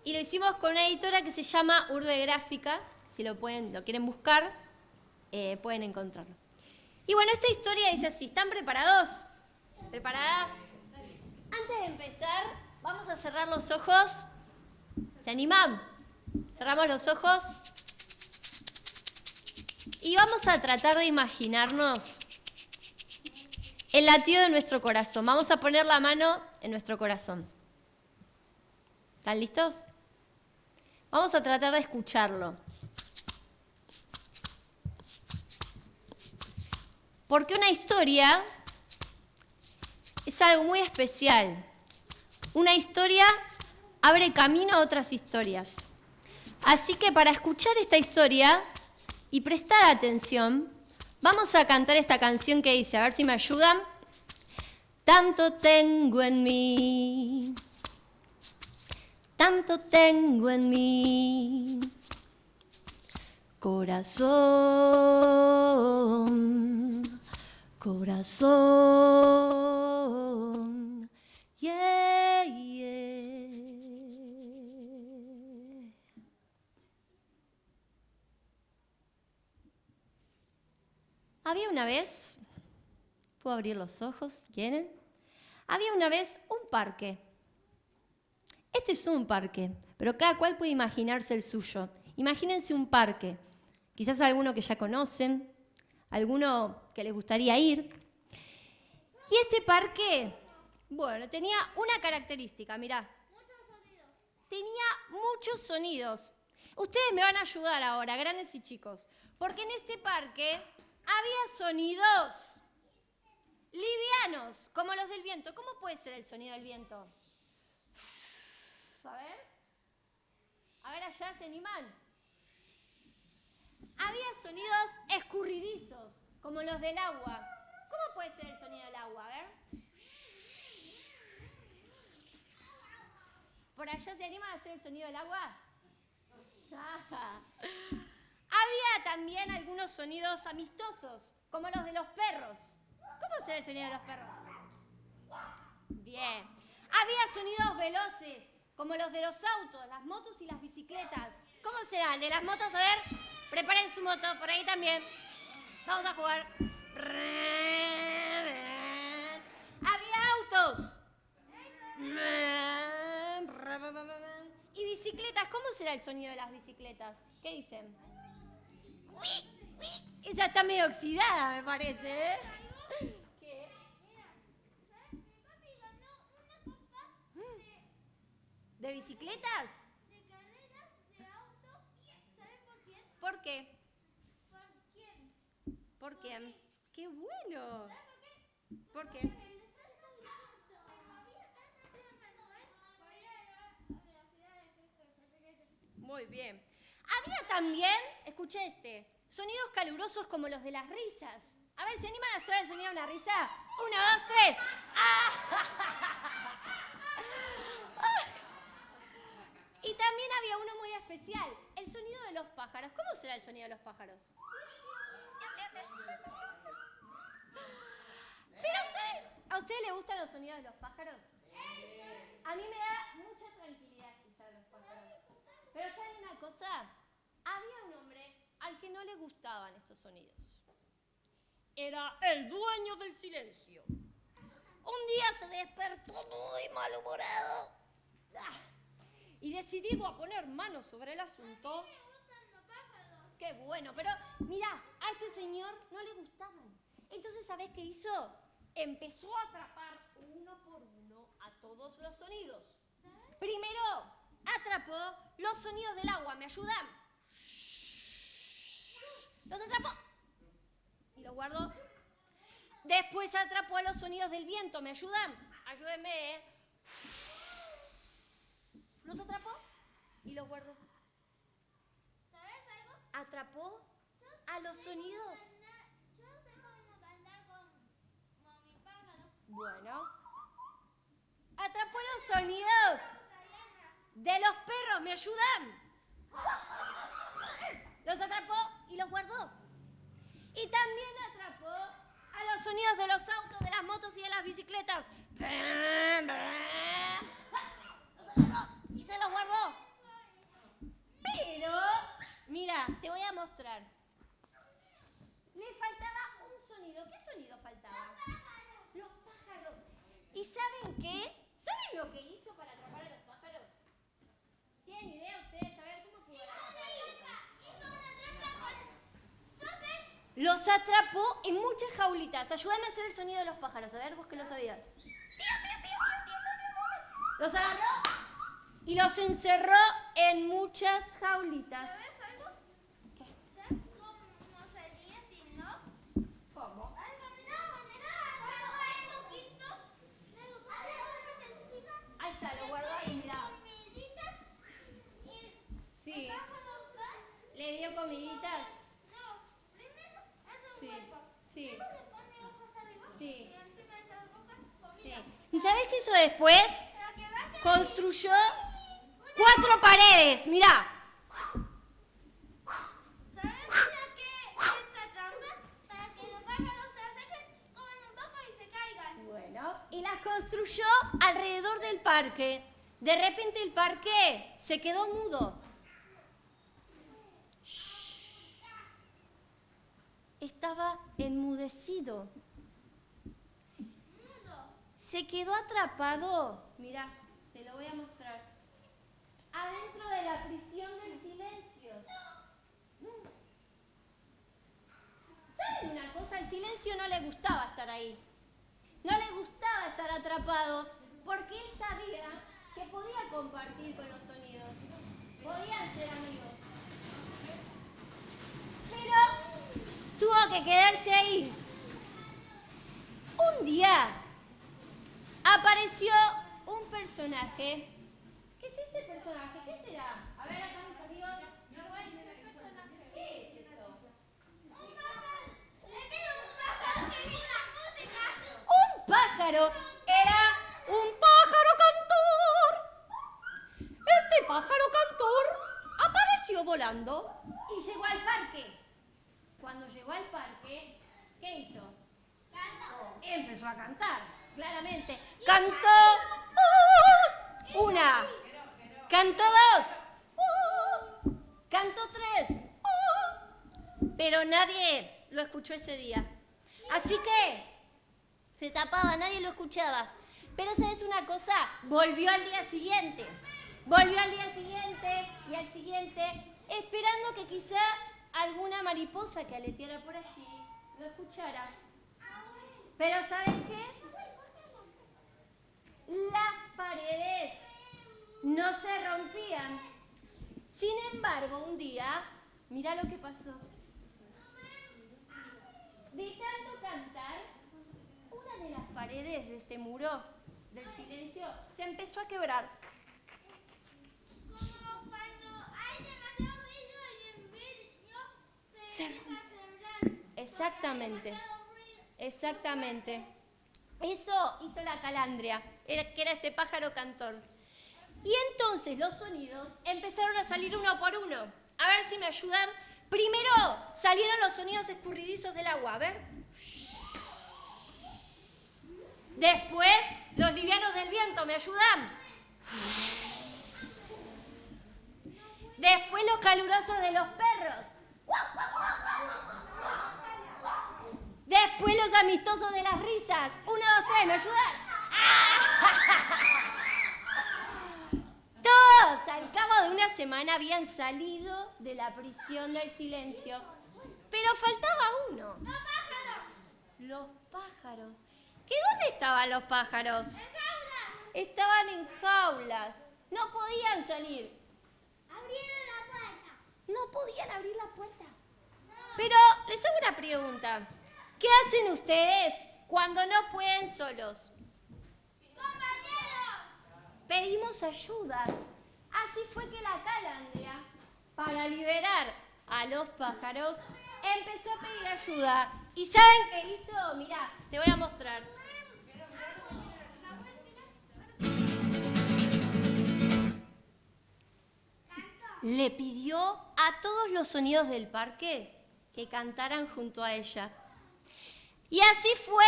y lo hicimos con una editora que se llama Urbe Gráfica. Si lo quieren buscar, pueden encontrarlo. Y bueno, esta historia dice así. ¿Están preparados? ¿Preparadas? Antes de empezar, vamos a cerrar los ojos. ¿Se animan? Cerramos los ojos. Y vamos a tratar de imaginarnos el latido de nuestro corazón. Vamos a poner la mano en nuestro corazón. ¿Están listos? Vamos a tratar de escucharlo. Porque una historia es algo muy especial. Una historia abre camino a otras historias. Así que para escuchar esta historia y prestar atención, vamos a cantar esta canción que dice, a ver si me ayudan. Tanto tengo en mí, tanto tengo en mí, corazón, corazón, yeah, yeah. Había una vez, ¿puedo abrir los ojos? ¿Quieren? Había una vez un parque. Este es un parque, pero cada cual puede imaginarse el suyo. Imagínense un parque, quizás alguno que ya conocen, alguno que les gustaría ir. Y este parque, bueno, tenía una característica, mirá. Tenía muchos sonidos. Ustedes me van a ayudar ahora, grandes y chicos, porque en este parque había sonidos livianos, como los del viento. ¿Cómo puede ser el sonido del viento? A ver allá, ¿se animan? Había sonidos escurridizos, como los del agua. ¿Cómo puede ser el sonido del agua? A ver. ¿Por allá se animan a hacer el sonido del agua? Había también algunos sonidos amistosos, como los de los perros. ¿Cómo será el sonido de los perros? Bien. Había sonidos veloces, como los de los autos, las motos y las bicicletas. ¿Cómo será? El de las motos, a ver, preparen su moto, por ahí también. Vamos a jugar. Había autos. Y bicicletas, ¿cómo será el sonido de las bicicletas? ¿Qué dicen? Esa está medio oxidada, me parece, ¿eh? ¿Qué? ¿De bicicletas? De carreras, de autos. ¿Sabes por quién? ¿Por qué? ¿Por quién? ¿Por quién? ¡Qué bueno! ¿Sabes por qué? ¿Por qué? Muy bien. Había también, escuché este, sonidos calurosos como los de las risas. A ver, ¿se animan a hacer el sonido de una risa? 1, 2, 3. ¡Ah! Y también había uno muy especial, el sonido de los pájaros. ¿Cómo será el sonido de los pájaros? Pero ¿saben? ¿A ustedes les gustan los sonidos de los pájaros? A mí me da mucha tranquilidad escuchar a los pájaros. Pero ¿saben una cosa? Había un hombre al que no le gustaban estos sonidos. Era el dueño del silencio. Un día se despertó muy malhumorado. Y decidido a poner manos sobre el asunto. ¡Qué bueno! Pero mirá, a este señor no le gustaban. Entonces, ¿sabés qué hizo? Empezó a atrapar uno por uno a todos los sonidos. Primero, atrapó los sonidos del agua. ¿Me ayudan? Los atrapó y los guardó. Después atrapó los sonidos del viento. ¿Me ayudan? Ayúdenme, ¿eh? Los atrapó y los guardó. ¿Sabes algo? Atrapó a los sonidos. Yo sé cómo andar con mi pájaro. Bueno. Atrapó los sonidos de los perros. ¿Me ayudan? Los atrapó y los guardó. Y también atrapó a los sonidos de los autos, de las motos y de las bicicletas. Los atrapó y se los guardó. qué? ¿Saben lo que hizo para atrapar a los pájaros? ¿Tienen idea ustedes? A ver, ¿cómo pudo atrapar a los pájaros? Los atrapó en muchas jaulitas. Ayúdame a hacer el sonido de los pájaros. A ver, vos que lo sabías. Los agarró y los encerró en muchas jaulitas. ¿Sabes algo? ¿Qué? ¿Sabes cómo sería si no? ¿Cómo? Ahí está, lo guardó ahí, mirá. Sí. ¿Le dio comiditas? No, primero hace Sí, un hueco. sí, Luego le pone hojas arriba. sí, Y encima de esas hojas, sí. comida. ¿Y sabés qué hizo después? Para que vaya Construyó 4 paredes, mirá. ¿Sabes para qué esa trampa? Para que los pájaros se acerquen, coman un poco y se caigan. Bueno, y las construyó alrededor del parque. De repente el parque se quedó mudo. Estaba enmudecido. Mudo. Se quedó atrapado. Mirá, te lo voy a mostrar. Adentro de la prisión del silencio. ¿Saben una cosa? El silencio no le gustaba estar ahí. No le gustaba estar atrapado porque él sabía que podía compartir con los sonidos. Podían ser amigos. Pero tuvo que quedarse ahí. Un día apareció un personaje. ¿Qué es este personaje? ¿Qué será? A ver acá mis amigos. ¿Qué es esto? Un pájaro. Le pido un pájaro que diga música. Un pájaro. Era un pájaro cantor. Este pájaro cantor apareció volando y llegó al parque. Cuando llegó al parque, ¿qué hizo? Empezó a cantar, claramente. Cantó una, cantó 2, cantó 3, pero nadie lo escuchó ese día. Así que se tapaba, nadie lo escuchaba. Pero ¿sabes una cosa? Volvió al día siguiente. Volvió al día siguiente y al siguiente, esperando que quizá alguna mariposa que aleteara por allí lo escuchara. Pero ¿sabes qué? Las paredes no se rompían. Sin embargo, un día, mira lo que pasó. De tanto cantar, una de las paredes de este muro del silencio se empezó a quebrar. Como cuando hay demasiado brillo y el brillo se Se empieza a quebrar. Exactamente, Porque hay demasiado brillo. exactamente. Eso hizo la calandria, que era este pájaro cantor. Y entonces los sonidos empezaron a salir uno por uno. A ver si me ayudan. Primero salieron los sonidos escurridizos del agua, a ver. Después los livianos del viento, ¿me ayudan? Después los calurosos de los perros. Después los amistosos de las risas. 1, 2, 3, ¿me ayudan? Todos al cabo de una semana habían salido de la prisión del silencio. Pero faltaba uno. Los pájaros. ¿Qué dónde estaban los pájaros? Estaban en jaulas. No podían salir. Abrieron la puerta. No podían abrir la puerta. Pero les hago una pregunta. ¿Qué hacen ustedes cuando no pueden solos? ¡Compañeros! Pedimos ayuda. Así fue que la calandria, para liberar a los pájaros, empezó a pedir ayuda. ¿Y saben qué hizo? Mirá, te voy a mostrar. Le pidió a todos los sonidos del parque que cantaran junto a ella. Y así fue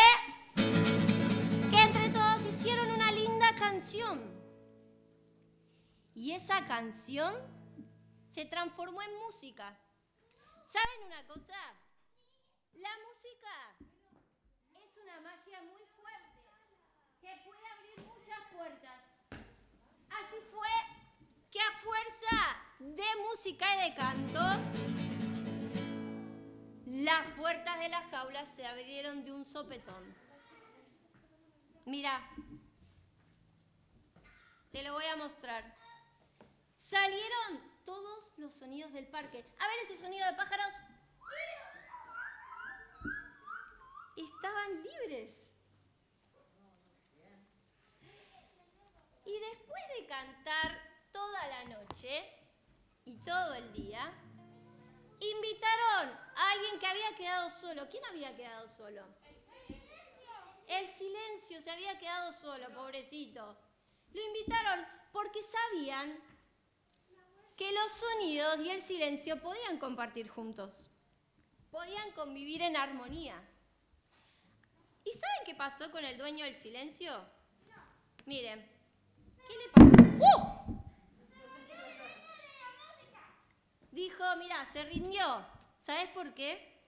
que entre todos hicieron una linda canción. Y esa canción se transformó en música. ¿Saben una cosa? La música es una magia muy fuerte que puede abrir muchas música y de canto, las puertas de las jaulas se abrieron de un sopetón. Mira, te lo voy a mostrar. Salieron todos los sonidos del parque. A ver ese sonido de pájaros. Estaban libres. Y después de cantar toda la noche y todo el día, invitaron a alguien que había quedado solo. ¿Quién había quedado solo? El silencio, se había quedado solo, pobrecito. Lo invitaron porque sabían que los sonidos y el silencio podían compartir juntos. Podían convivir en armonía. ¿Y saben qué pasó con el dueño del silencio? Miren, ¿qué le pasó? Dijo, mira, se rindió. ¿Sabes por qué?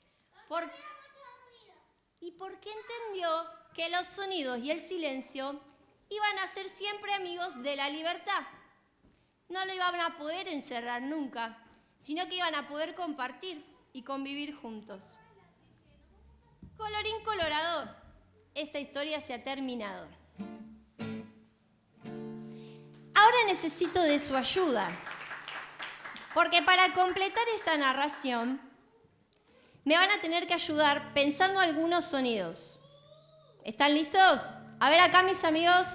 Y porque entendió que los sonidos y el silencio iban a ser siempre amigos de la libertad. No lo iban a poder encerrar nunca, sino que iban a poder compartir y convivir juntos. Colorín colorado, esta historia se ha terminado. Ahora necesito de su ayuda, porque para completar esta narración me van a tener que ayudar pensando algunos sonidos. ¿Están listos? A ver acá, mis amigos.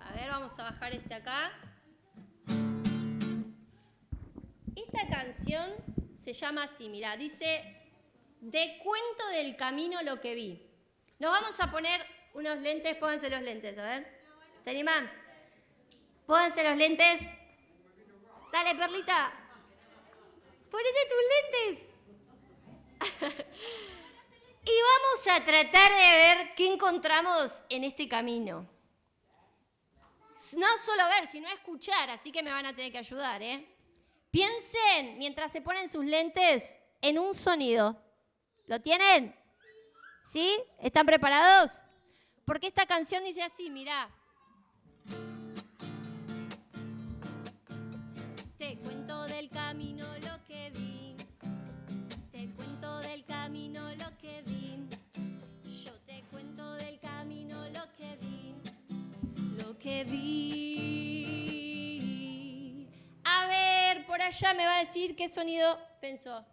A ver, vamos a bajar este acá. Esta canción se llama así, mirá, dice, de cuento del camino lo que vi. Nos vamos a poner unos lentes, pónganse los lentes, a ver. ¿Se animan? Pónganse los lentes. Dale, Perlita. Ponete tus lentes. Y vamos a tratar de ver qué encontramos en este camino. No solo ver, sino escuchar, así que me van a tener que ayudar, ¿eh? Piensen, mientras se ponen sus lentes, en un sonido. ¿Lo tienen? ¿Sí? ¿Están preparados? Porque esta canción dice así, mirá. Te cuento del camino lo que vi. Te cuento del camino lo que vi. Yo te cuento del camino lo que vi. Lo que vi. A ver, por allá me va a decir qué sonido pensó.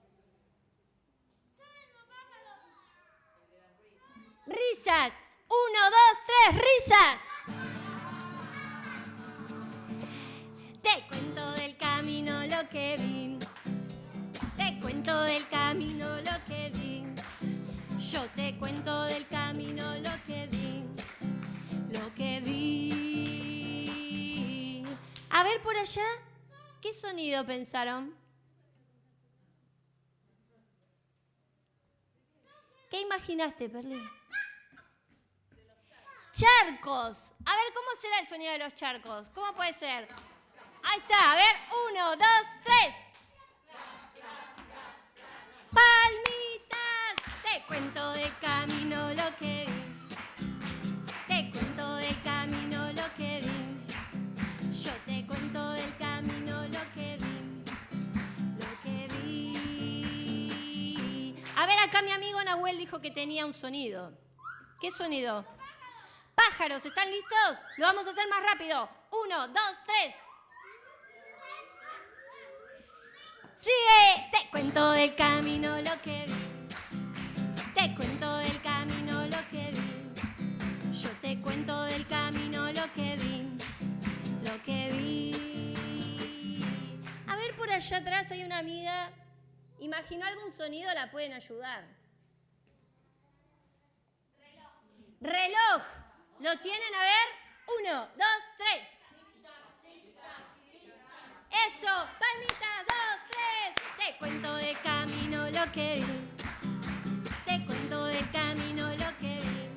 Risas. 1, 2, 3, risas. Te cuento del camino lo que vi. Te cuento del camino lo que vi. Yo te cuento del camino lo que vi. Lo que vi. A ver por allá, ¿qué sonido pensaron? ¿Qué imaginaste, Perli? Charcos. A ver, ¿cómo será el sonido de los charcos? ¿Cómo puede ser? Ahí está, a ver, 1, 2, 3. Palmitas. Te cuento del camino lo que vi. Te cuento del camino lo que vi. Yo te cuento del camino lo que vi. Lo que vi. A ver, acá mi amigo Nahuel dijo que tenía un sonido. ¿Qué sonido? Pájaros, ¿están listos? Lo vamos a hacer más rápido. 1, 2, 3. Sigue. Te cuento del camino lo que vi. Te cuento del camino lo que vi. Yo te cuento del camino lo que vi. Lo que vi. A ver, por allá atrás hay una amiga. ¿Imaginó algún sonido? La pueden ayudar. Reloj. ¿Lo tienen? A ver. 1, 2, 3. Eso. Palmitas. 2, 3. Te cuento del camino lo que vi. Te cuento del camino lo que vi.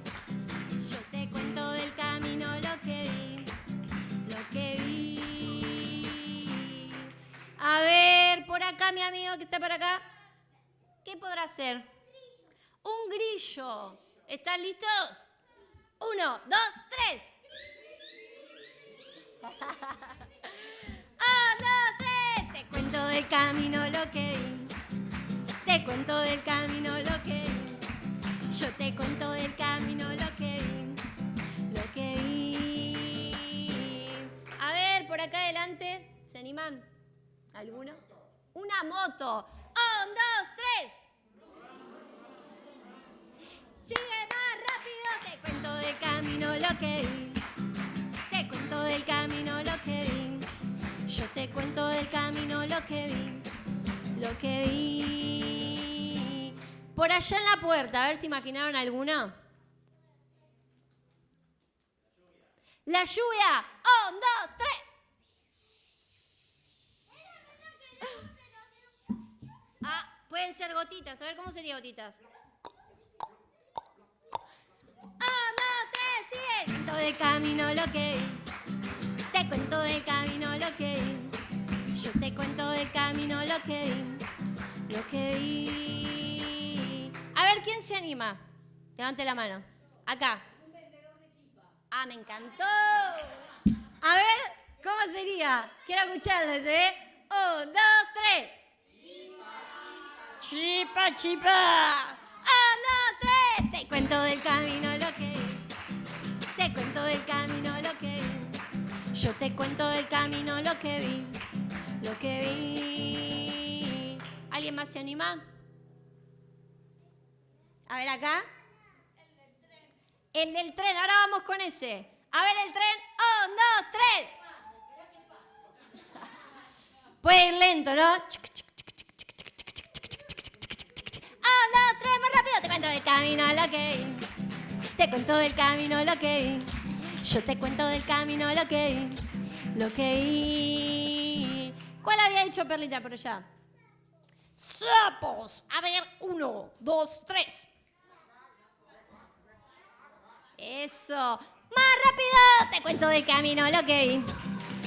Yo te cuento del camino lo que vi. Lo que vi. A ver, por acá mi amigo que está por acá. ¿Qué podrá ser? Un grillo. ¿Están listos? 1, 2, 3. del camino lo que vi. Te cuento del camino lo que vi. Yo te cuento del camino lo que vi. Lo que vi. A ver, por acá adelante. ¿Se animan? ¿Alguno? Una moto. 1, 2, 3. Sigue más rápido. Te cuento del camino lo que vi. Te cuento del camino lo que vi. Yo te cuento del camino lo que vi. Lo que vi. Por allá en la puerta, a ver si imaginaron alguna. La lluvia. 1, 2, 3. Ah, pueden ser gotitas. A ver, ¿cómo sería gotitas? 1, 2, 3, sigue. Te cuento del camino lo que vi. Te cuento del camino lo que vi. Yo te cuento del camino lo que vi. Lo que vi. A ver, ¿quién se anima? Levante la mano. Acá. Ah, me encantó. A ver, ¿cómo sería? Quiero escucharles, ¿eh? 1, 2, 3. Chipa, chipa. 1, 2, 3. Te cuento del camino lo que vi. Te cuento del camino lo que vi. Yo te cuento del camino lo que vi. Lo que vi. ¿Alguien más se anima? A ver acá. El del tren, ahora vamos con ese. A ver el tren. 1, 2, 3. Puede ir lento, ¿no? 1, 2, 3, más rápido. Te cuento del camino lo que vi. Te cuento del camino lo que vi. Yo te cuento del camino lo que vi. Lo que vi. ¿Cuál había dicho Perlita por allá? Sapos. A ver, 1, 2, 3. Eso. Más rápido. Te cuento del camino lo que vi.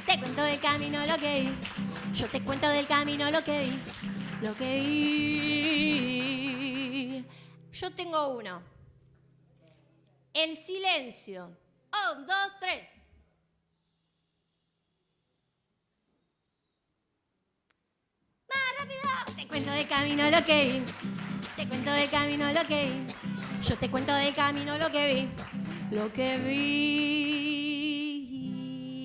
Te cuento del camino lo que vi. Yo te cuento del camino lo que vi. Lo que vi. Yo tengo uno. El silencio. 1, 2, 3. Más rápido. Te cuento del camino lo que vi. Te cuento del camino lo que vi. Yo te cuento del camino lo que vi. Lo que vi.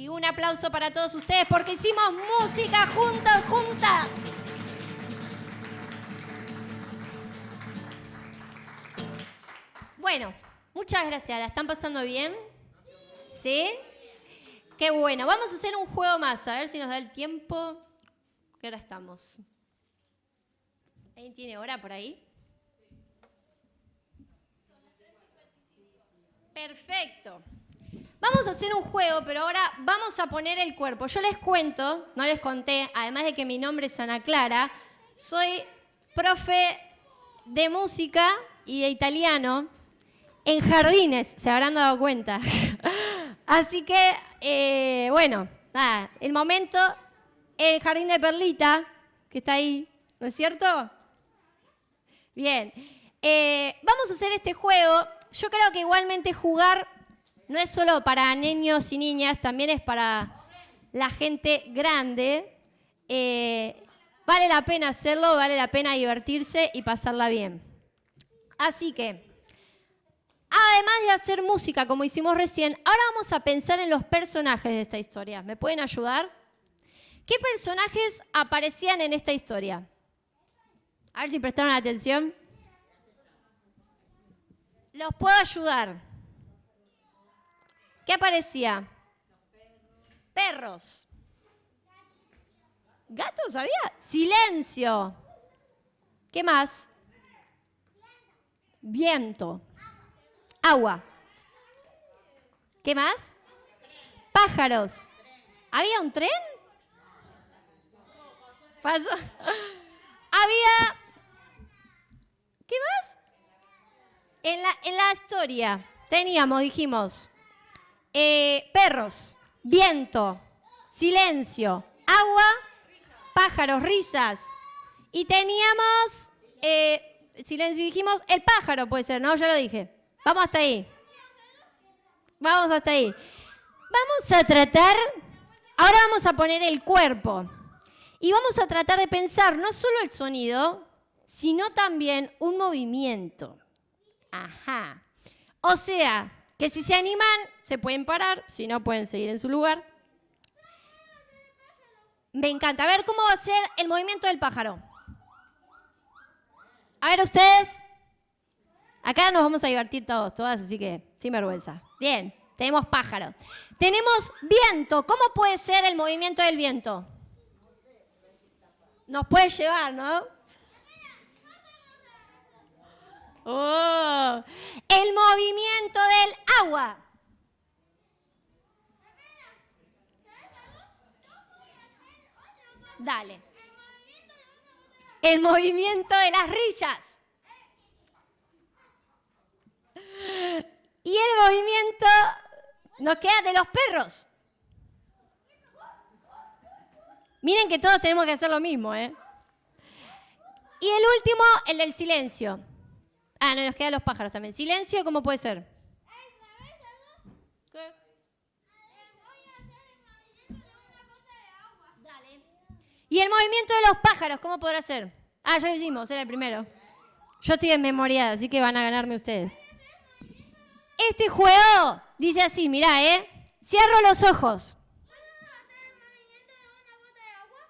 Un aplauso para todos ustedes porque hicimos música juntos, juntas. Bueno, muchas gracias. ¿La están pasando bien? ¿Sí? Qué bueno. Vamos a hacer un juego más. A ver si nos da el tiempo. ¿Qué hora estamos? ¿Alguien tiene hora por ahí? Perfecto. Vamos a hacer un juego, pero ahora vamos a poner el cuerpo. Yo les cuento, no les conté, además de que mi nombre es Ana Clara, soy profe de música y de italiano en jardines, se habrán dado cuenta. Así que, bueno, nada, el momento, el jardín de Perlita, que está ahí, ¿no es cierto? Bien, vamos a hacer este juego. Yo creo que igualmente jugar no es solo para niños y niñas, también es para la gente grande. Vale la pena hacerlo, vale la pena divertirse y pasarla bien. Así que, además de hacer música como hicimos recién, ahora vamos a pensar en los personajes de esta historia. ¿Me pueden ayudar? ¿Qué personajes aparecían en esta historia? A ver si prestaron atención. Los puedo ayudar. ¿Qué aparecía? Perros. ¿Gatos había? Silencio. ¿Qué más? Viento. Agua. ¿Qué más? Pájaros. ¿Había un tren? ¿Pasó? Había... ¿Qué más? En la historia teníamos, dijimos, perros, viento, silencio, agua, pájaros, risas. Y teníamos, silencio, dijimos, el pájaro puede ser, ¿no? Ya lo dije. Vamos hasta ahí. Vamos hasta ahí. Vamos a tratar, ahora vamos a poner el cuerpo. Y vamos a tratar de pensar no solo el sonido, sino también un movimiento. Ajá. O sea, que si se animan, se pueden parar, si no, pueden seguir en su lugar. Me encanta. A ver cómo va a ser el movimiento del pájaro. A ver ustedes. Acá nos vamos a divertir todos, todas, así que sin vergüenza. Bien, tenemos pájaro. Tenemos viento. ¿Cómo puede ser el movimiento del viento? Nos puede llevar, ¿no? Oh, el movimiento del agua. Dale. El movimiento de las risas. Y el movimiento nos queda de los perros. Miren que todos tenemos que hacer lo mismo, ¿eh? Y el último, el del silencio. Ah, no, nos quedan los pájaros también. Silencio, ¿cómo puede ser? ¿Qué? Dale. Y el movimiento de los pájaros, ¿cómo podrá ser? Ah, ya lo hicimos, era el primero. Yo estoy en memoria, así que van a ganarme ustedes. Este juego dice así, mirá, Cierro los ojos.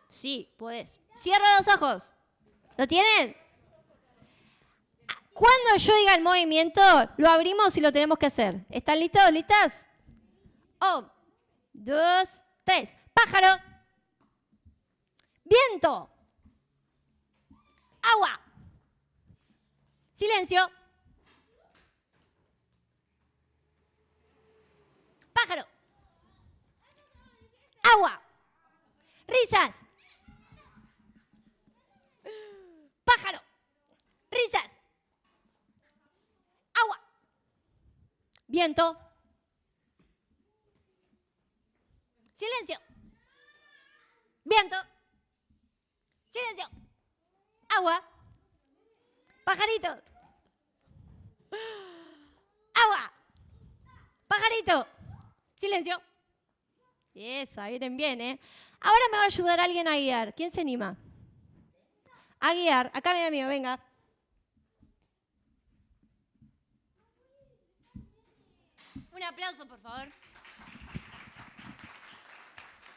Sí, podés. Cierro los ojos. ¿Lo tienen? Cuando yo diga el movimiento, lo abrimos y lo tenemos que hacer. ¿Están listos? ¿Listas? 1, 2, 3. Pájaro. Viento. Agua. Silencio. Pájaro. Agua. Risas. Pájaro. Risas. Agua. Viento. Silencio. Viento. Silencio. Agua. Pajarito. Agua. Pajarito. Silencio. Esa, vienen bien, ¿eh? Ahora me va a ayudar alguien a guiar. ¿Quién se anima? A guiar. Acá, mi amigo, venga. Un aplauso, por favor.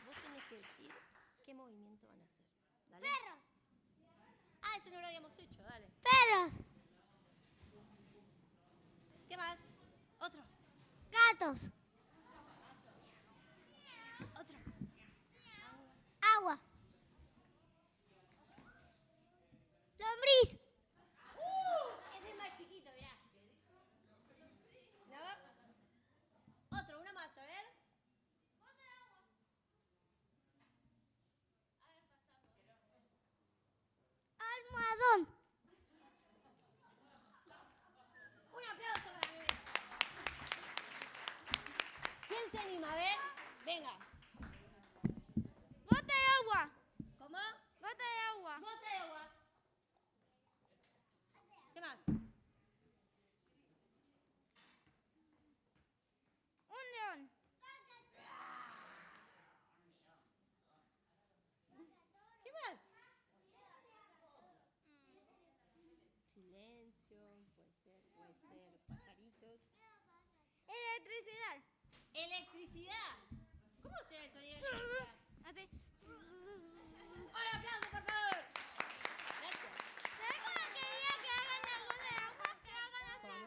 Vos tenés que decir qué movimiento van a hacer. Dale. Perros. Ah, ese no lo habíamos hecho, dale. Perros. ¿Qué más? Otro. Gatos. Otro. Agua. Lombriz. Ese es más chiquito, mirá. Otro, uno más, a ver. Almohadón. Un aplauso para mí. ¿Quién se anima? A ver, venga. Bote de agua. ¿Cómo? Bote de agua. Bota de agua. ¿Qué más? Un león. ¿Qué más? Silencio, puede ser pajaritos. Electricidad. Electricidad. ¿Cómo será el sonido de electricidad? Así. Un aplauso, por favor. Gracias. ¿Sabes cómo quería que hagan la gota de agua? Que hagan así.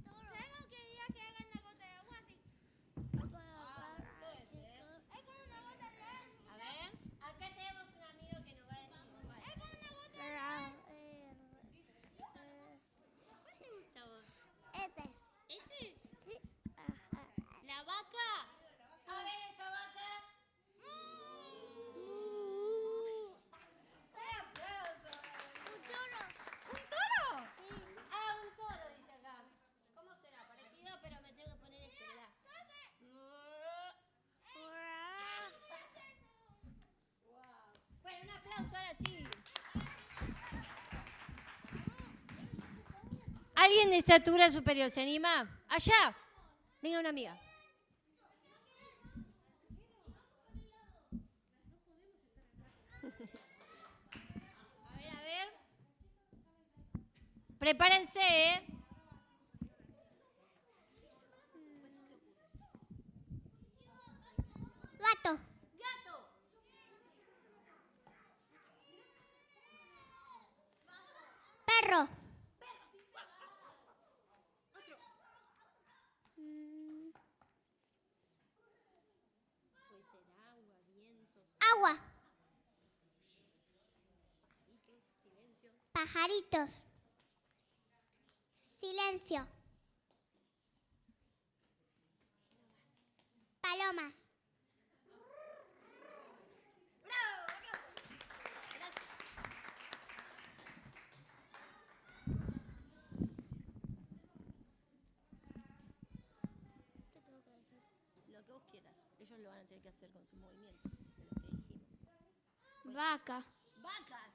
¿Sabes cómo quería que hagan la gota de agua? Así. Todo eso, Es como una gota real. A ver, acá tenemos un amigo que nos va a decir. Es como una gota real. ¿Cuál te gusta a vos? Este. ¿Este? Sí. ¿La vaca? A ver esa vaca. Un aplauso. Un toro. ¿Un toro? Sí. Ah, un toro, dice acá. ¿Cómo será? Parecido, pero me tengo que poner este, mirá. Wow. Bueno, un aplauso ahora sí. ¿Alguien de estatura superior se anima? Allá. Venga una amiga. Prepárense, ¿eh? Gato. Gato. Perro. Puede ser agua, vientos, Agua. silencio. Pajaritos. Silencio. Palomas. Lo que vos quieras. Ellos lo van a tener que hacer con sus movimientos, de lo que dijimos. Vaca. ¡Vacas!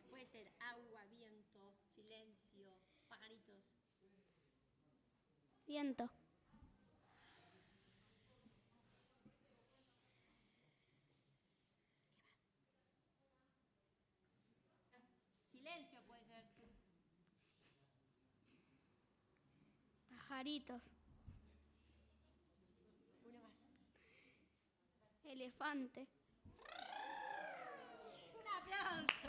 Puede ser agua, viento, silencio, pajaritos. Viento. Silencio puede ser. Pajaritos. Uno más. Elefante. Un aplauso.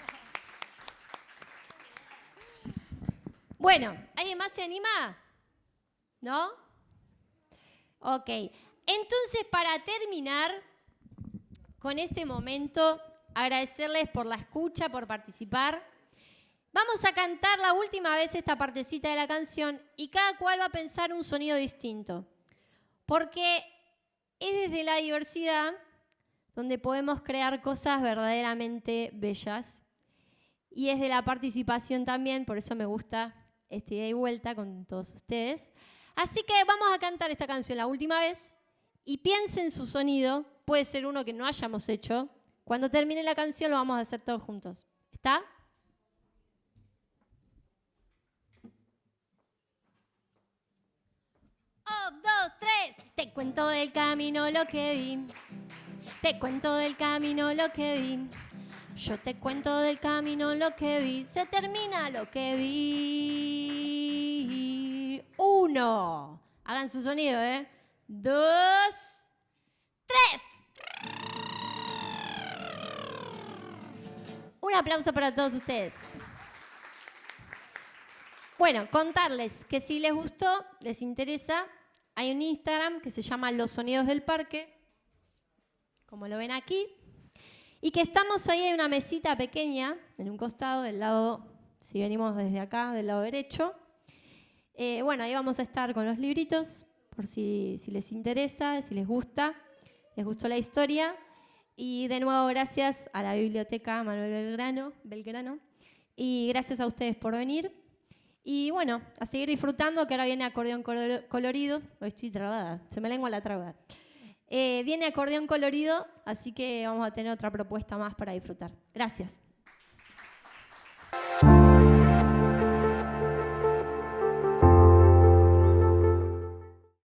Bueno, ¿alguien más se anima? ¿No? Ok. Entonces, para terminar con este momento, agradecerles por la escucha, por participar. Vamos a cantar la última vez esta partecita de la canción y cada cual va a pensar un sonido distinto. Porque es desde la diversidad donde podemos crear cosas verdaderamente bellas. Y es de la participación también, por eso me gusta este ida y vuelta con todos ustedes. Así que vamos a cantar esta canción la última vez y piensen su sonido. Puede ser uno que no hayamos hecho. Cuando termine la canción lo vamos a hacer todos juntos. ¿Está? 1, 2, 3. Te cuento del camino lo que vi. Te cuento del camino lo que vi. Yo te cuento del camino lo que vi. Se termina lo que vi. 1. Hagan su sonido, 2, 3. Un aplauso para todos ustedes. Bueno, contarles que si les gustó, les interesa, hay un Instagram que se llama Los Sonidos del Parque, como lo ven aquí, y que estamos ahí en una mesita pequeña, en un costado, del lado, si venimos desde acá, del lado derecho. Bueno, ahí vamos a estar con los libritos, por si les interesa, si les gustó la historia. Y de nuevo, gracias a la Biblioteca Manuel Belgrano, y gracias a ustedes por venir. Y bueno, a seguir disfrutando, que ahora viene acordeón colorido. Hoy estoy trabada, se me lengua la traba. Viene acordeón colorido, así que vamos a tener otra propuesta más para disfrutar. Gracias.